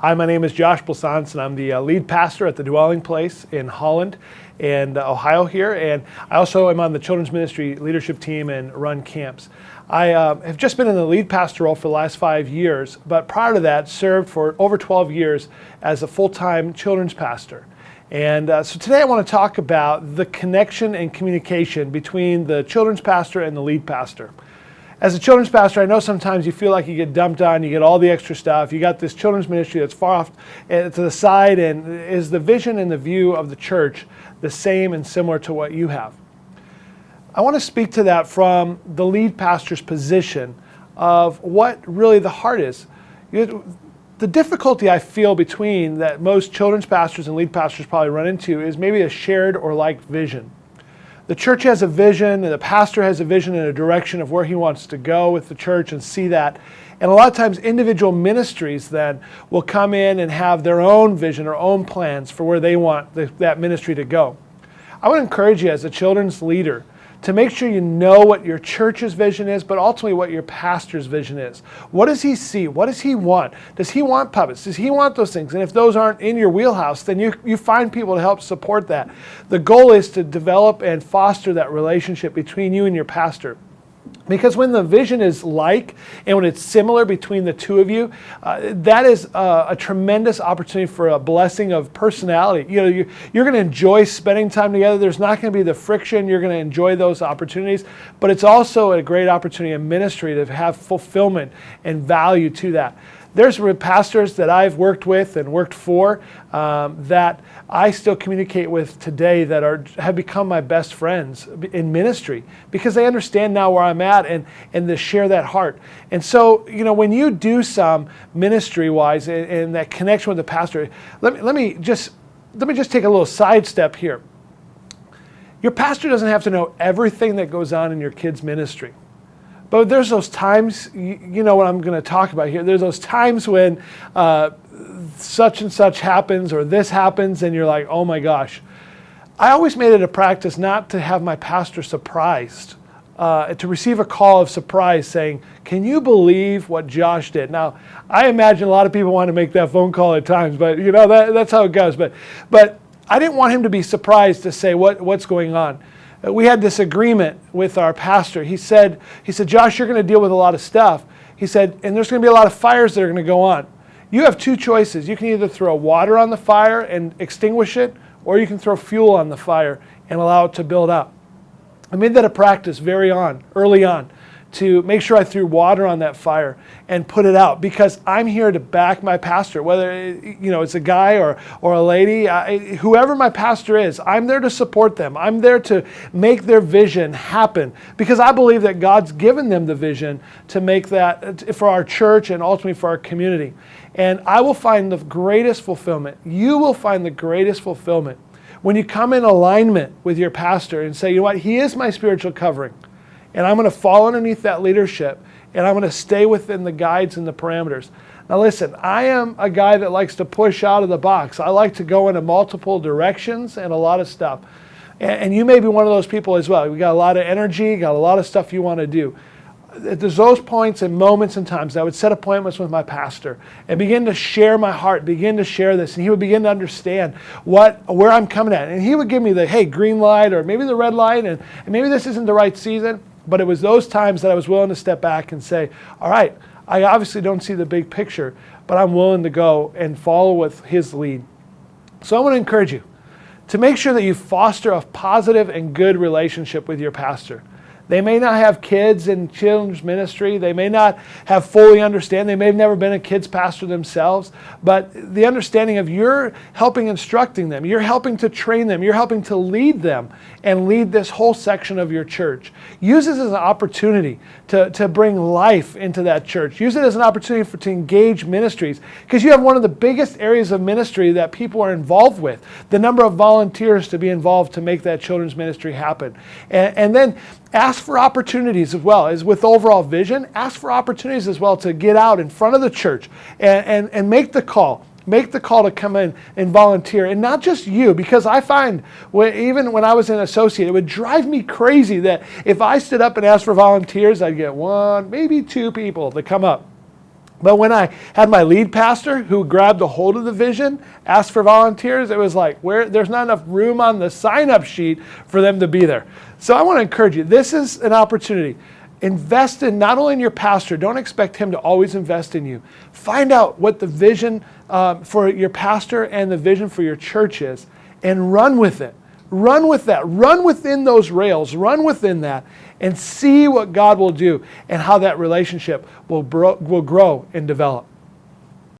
Hi, my name is Josh Blasance, and I'm the lead pastor at the Dwelling Place in Holland and Ohio here. And I also am on the children's ministry leadership team and run camps. I have just been in the lead pastor role for the last 5 years, but prior to that, served for over 12 years as a full-time children's pastor. And so today I want to talk about the connection and communication between the children's pastor and the lead pastor. As a children's pastor, I know sometimes you feel like you get dumped on, you get all the extra stuff, you got this children's ministry that's far off to the side, and is the vision and the view of the church the same and similar to what you have? I want to speak to that from the lead pastor's position of what really the heart is. The difficulty I feel between that most children's pastors and lead pastors probably run into is maybe a shared or like vision. The church has a vision, and the pastor has a vision and a direction of where he wants to go with the church and see that. And a lot of times individual ministries then will come in and have their own vision or own plans for where they want that ministry to go. I would encourage you as a children's leader to make sure you know what your church's vision is, but ultimately what your pastor's vision is. What does he see? What does he want? Does he want puppets? Does he want those things? And if those aren't in your wheelhouse, then you find people to help support that. The goal is to develop and foster that relationship between you and your pastor. Because when the vision is like, and when it's similar between the two of you, that is a tremendous opportunity for a blessing of personality. You know, you're going to enjoy spending time together. There's not going to be the friction. You're going to enjoy those opportunities. But it's also a great opportunity in ministry to have fulfillment and value to that. There's pastors that I've worked with and worked for that I still communicate with today that have become my best friends in ministry because they understand now where I'm at and to share that heart. And so, you know, when you do some ministry-wise and that connection with the pastor, let me just take a little sidestep here. Your pastor doesn't have to know everything that goes on in your kid's ministry. But there's those times, you know what I'm going to talk about here. There's those times when such and such happens or this happens and you're like, oh my gosh. I always made it a practice not to have my pastor surprised, to receive a call of surprise saying, can you believe what Josh did? Now, I imagine a lot of people want to make that phone call at times, but you know that's how it goes. But I didn't want him to be surprised to say what's going on. We had this agreement with our pastor. He said, Josh, you're going to deal with a lot of stuff. He said, and there's going to be a lot of fires that are going to go on. You have two choices. You can either throw water on the fire and extinguish it, or you can throw fuel on the fire and allow it to build up. I made that a practice early on, to make sure I threw water on that fire and put it out because I'm here to back my pastor, whether it's a guy or a lady, whoever my pastor is, I'm there to support them. I'm there to make their vision happen because I believe that God's given them the vision to make that for our church and ultimately for our community. And I will find the greatest fulfillment. You will find the greatest fulfillment when you come in alignment with your pastor and say, you know what, he is my spiritual covering. And I'm going to fall underneath that leadership, and I'm going to stay within the guides and the parameters. Now listen, I am a guy that likes to push out of the box. I like to go into multiple directions and a lot of stuff. And you may be one of those people as well. You got a lot of energy, got a lot of stuff you want to do. There's those points and moments and times I would set appointments with my pastor and begin to share my heart, begin to share this, and he would begin to understand where I'm coming at. And he would give me the, hey, green light or maybe the red light, and maybe this isn't the right season. But it was those times that I was willing to step back and say, all right, I obviously don't see the big picture, but I'm willing to go and follow with his lead. So I want to encourage you to make sure that you foster a positive and good relationship with your pastor. They may not have kids in children's ministry. They may not have fully understand. They may have never been a kids pastor themselves. But the understanding of you're helping instructing them. You're helping to train them. You're helping to lead them and lead this whole section of your church. Use this as an opportunity to bring life into that church. Use it as an opportunity to engage ministries because you have one of the biggest areas of ministry that people are involved with. The number of volunteers to be involved to make that children's ministry happen. And then ask for opportunities as well. As with overall vision, ask for opportunities as well to get out in front of the church and make the call. Make the call to come in and volunteer. And not just you, because I find, even when I was an associate, it would drive me crazy that if I stood up and asked for volunteers, I'd get one, maybe two people to come up. But when I had my lead pastor who grabbed a hold of the vision, asked for volunteers, it was like, there's not enough room on the sign-up sheet for them to be there. So I want to encourage you, this is an opportunity. Invest in not only in your pastor, don't expect him to always invest in you. Find out what the vision for your pastor and the vision for your church is, and run with it. Run with that. Run within those rails. Run within that and see what God will do and how that relationship will grow and develop.